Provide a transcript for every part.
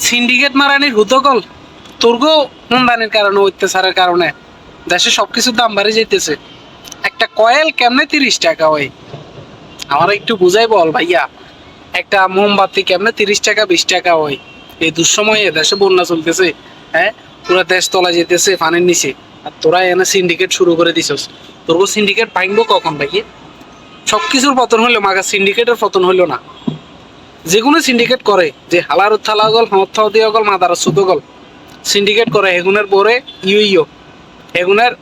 Syndicate মারানির হুতকল তোরগো হুমদানির কারণে অত্যাচারের কারণে দেশে সবকিছুর দাম বাড়ে যাইতেছে। একটা কয়েল কেমনে 30 টাকা হয়? আমার একটু বুঝাই বল ভাইয়া। একটা মোমবাতি কেমনে 30 টাকা 20 টাকা হয়? এই দুঃসময়ে দেশে বন্যা চলতেছে, হ্যাঁ, পুরো দেশ তলা যেতেছে পানির নিচে, আর তোরা এনে সিন্ডিকেট শুরু করে দিছস। তোরগো সিন্ডিকেট ভাঙবো কখন ভাইয়া? সবকিছুর পতন হইলো, মাগা সিন্ডিকেটের পতন হইলো না। যেগুলো সিন্ডিকেট করে, যে হালার উত্থালা গল হমথ দিয়া গল মাদার সুতো গল সিন্ডিকেট করে, এগুনের পরে ইয়ো এগুনের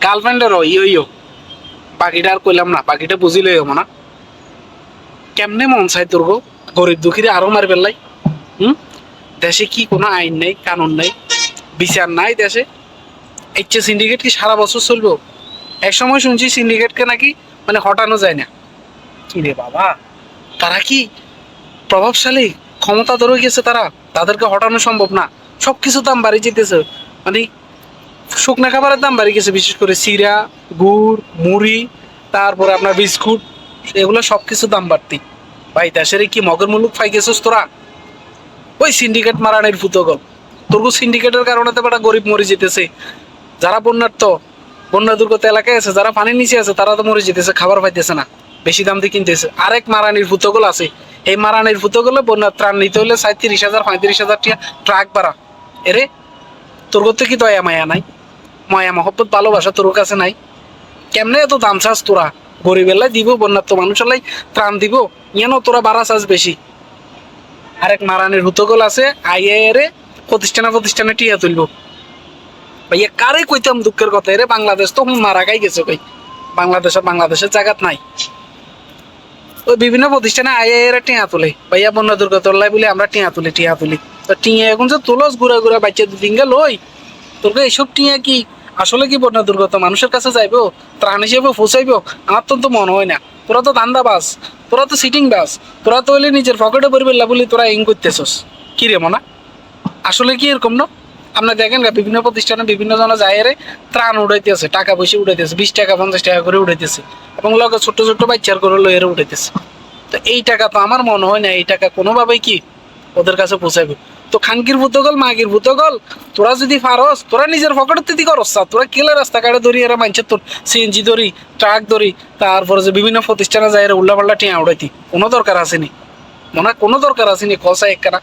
গার্লফ্রেন্ডেরও ইয়ো। বাকিটা আর কইলাম না, বাকিটা বুঝিলই হবো না। কেমনে মন চাই তোর গো গরিব দুঃখীরে আরো মার পেলাই? দেশে কি কোনো আইন নেই, কানুন নেই, বিচার নাই দেশে। ইচ্ছে সিন্ডিকেট কি সারা বছর চলবো? এক সময় শুনছি সিন্ডিকেটকে নাকি মানে হটানো যায় না। কি রে বাবা, তারা কি প্রভাবশালী, ক্ষমতা ধরে গেছে তারা, তাদেরকে হটানো সম্ভব না। সবকিছু দাম বাড়ি যেতেছে, মানে শুকনা খাবারের দাম বাড়ি গেছে, বিশেষ করে চিরা, গুড়, মুড়ি, তারপরে আপনার বিস্কুট, এগুলো সবকিছু দাম বাড়তি। ভাই দেশের কি মগের মুলুক পাই গেছিস তোরা? ওই সিন্ডিকেট মারানির ফুতগল তোর সিন্ডিকেটের কারণে তো বেটা গরিব মরে যেতেছে। যারা বন্যার্থ, বন্যা দুর্গত এলাকায় আছে, যারা পানির নিচে আছে, তারা তো মরে যেতেছে, খাবার পাইতেছে না, বেশি দাম দিয়ে কিনতেছে। আরেক মারানির ফুতগল আছে, এই মারানির ফুতগলে বন্যার ত্রাণ নিতে হলে 30,000 35,000 টাকা ট্রাক ভাড়া। এরে তোর করতে কি দয়া মায়া নাই? মায়া মহব্বত ভালোবাসা তোর কাছে নাই? কেমনে এত দাম চাস তোরা? গরিব এলাই দিব, বন্যার্থ মানুষ এলাই ত্রাণ দিব, কেন তোরা বাড়া চাস বেশি? আরেক মারানির হুতগল আছে, আইএ প্রতিষ্ঠানে টিয়া তুলবো। ভাইয়া কারে কইতাম দুঃখের কথা, এরে বাংলাদেশ তো মারা গাই গেছে ভাই। বাংলাদেশের জায়গাত নাই। ওই বিভিন্ন প্রতিষ্ঠানে আইএ টিয়া তুলে, ভাইয়া বন্যা দুর্গত বলে আমরা টিয়া তুলি। তো টিয়া এখন যে তুলস ঘুরা বাচ্চা দুদিন গেল, ওই তোর এইসব টিয়া কি আসলে কি বন্যা দুর্গত মানুষের কাছে যাইবো, ত্রাণ হিসেবে পৌঁছাইবো? আমার তো মনে হয় না। তোরা তো ধান্দা বাস, তোরা তো সিটিং বাস, তোরা তো হইলে নিজের পকেটে পরিবার বলি তোরা ইং করতেছস। কি রে মনা, আসলে কি এরকম না? আপনার দেখেন বিভিন্ন প্রতিষ্ঠানে বিভিন্ন জনে যায় ত্রাণ উঠাইতেছে, টাকা পয়সা উঠাইতেছে, 20 টাকা 50 টাকা করে উঠাইতেছে, এবং লগে ছোট্ট বাচ্চার করে লইয়ের উঠাইতেছে। তো এই টাকা তো আমার মনে হয় না এই টাকা কোনোভাবেই কি ওদের কাছে পৌঁছাইবে। তো খানকির ভূতগল মাগির ভূতগল, তোরা যদি পারস তোরা নিজের পকেটের দিদি করস, তোরা কেলে রাস্তাঘাটে ধরি এরা মানছে তোর সিএনজি ধরি, ট্রাক ধরি, তারপরে যে বিভিন্ন প্রতিষ্ঠানে যায় উল্লা পাল্লা টিয়া উড়াইতি কোনো দরকার আসেনি, মনে হয় কোনো দরকার আসেনি। খসা একখানা